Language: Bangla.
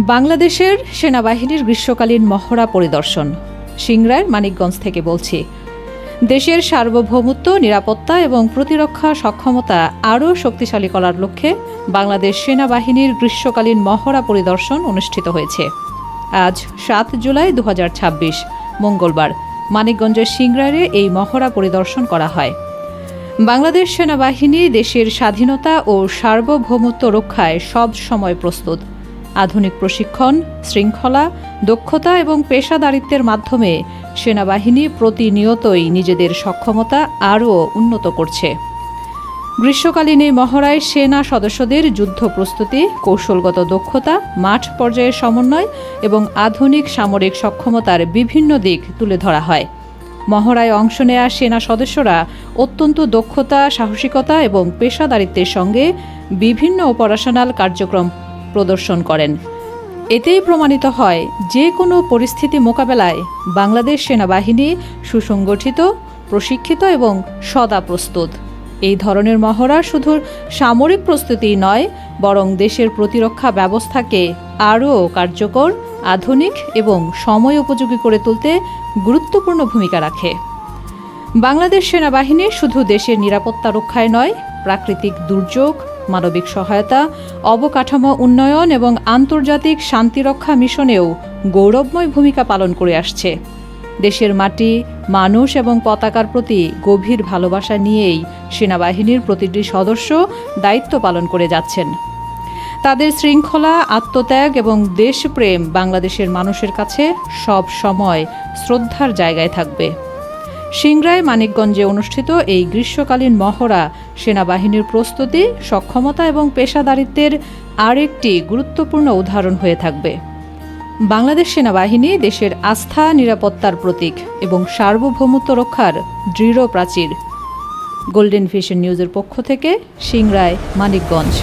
বাংলাদেশের সেনাবাহিনীর গ্রীষ্মকালীন মহড়া পরিদর্শন। সিংড়ার মানিকগঞ্জ থেকে বলছি। দেশের সার্বভৌমত্ব, নিরাপত্তা এবং প্রতিরক্ষা সক্ষমতা আরও শক্তিশালী করার লক্ষ্যে বাংলাদেশ সেনাবাহিনীর গ্রীষ্মকালীন মহড়া পরিদর্শন অনুষ্ঠিত হয়েছে। আজ ৭ জুলাই ২০২৬ মঙ্গলবার মানিকগঞ্জের সিংড়ারে এই মহড়া পরিদর্শন করা হয়। বাংলাদেশ সেনাবাহিনী দেশের স্বাধীনতা ও সার্বভৌমত্ব রক্ষায় সব সময় প্রস্তুত। আধুনিক প্রশিক্ষণ, শৃঙ্খলা, দক্ষতা এবং পেশাদারিত্বের মাধ্যমে সেনাবাহিনী প্রতিনিয়তই নিজেদের সক্ষমতা আরও উন্নত করছে। গ্রীষ্মকালীন এই মহড়ায় সেনা সদস্যদের যুদ্ধ প্রস্তুতি, কৌশলগত দক্ষতা, মাঠ পর্যায়ের সমন্বয় এবং আধুনিক সামরিক সক্ষমতার বিভিন্ন দিক তুলে ধরা হয়। মহড়ায় অংশ নেয়া সেনা সদস্যরা অত্যন্ত দক্ষতা, সাহসিকতা এবং পেশাদারিত্বের সঙ্গে বিভিন্ন অপারেশনাল কার্যক্রম প্রদর্শন করেন। এতেই প্রমাণিত হয় যে কোনো পরিস্থিতি মোকাবেলায় বাংলাদেশ সেনাবাহিনী সুসংগঠিত, প্রশিক্ষিত এবং সদা প্রস্তুত। এই ধরনের মহড়া শুধু সামরিক প্রস্তুতি নয়, বরং দেশের প্রতিরক্ষা ব্যবস্থাকে আরও কার্যকর, আধুনিক এবং সময় উপযোগী করে তুলতে গুরুত্বপূর্ণ ভূমিকা রাখে। বাংলাদেশ সেনাবাহিনী শুধু দেশের নিরাপত্তা রক্ষায় নয়, প্রাকৃতিক দুর্যোগ, মানবিক সহায়তা, অবকাঠামো উন্নয়ন এবং আন্তর্জাতিক শান্তিরক্ষা মিশনেও গৌরবময় ভূমিকা পালন করে আসছে। দেশের মাটি, মানুষ এবং পতাকার প্রতি গভীর ভালোবাসা নিয়েই সেনাবাহিনীর প্রতিটি সদস্য দায়িত্ব পালন করে যাচ্ছেন। তাদের শৃঙ্খলা, আত্মত্যাগ এবং দেশপ্রেম বাংলাদেশের মানুষের কাছে সব সময় শ্রদ্ধার জায়গায় থাকবে। সিংড়ায় মানিকগঞ্জে অনুষ্ঠিত এই গ্রীষ্মকালীন মহড়া সেনাবাহিনীর প্রস্তুতি, সক্ষমতা এবং পেশাদারিত্বের আরেকটি গুরুত্বপূর্ণ উদাহরণ হয়ে থাকবে। বাংলাদেশ সেনাবাহিনী দেশের আস্থা, নিরাপত্তার প্রতীক এবং সার্বভৌমত্ব রক্ষার দৃঢ় প্রাচীর। গোল্ডেন ভিশন নিউজের পক্ষ থেকে সিংড়ায় মানিকগঞ্জ।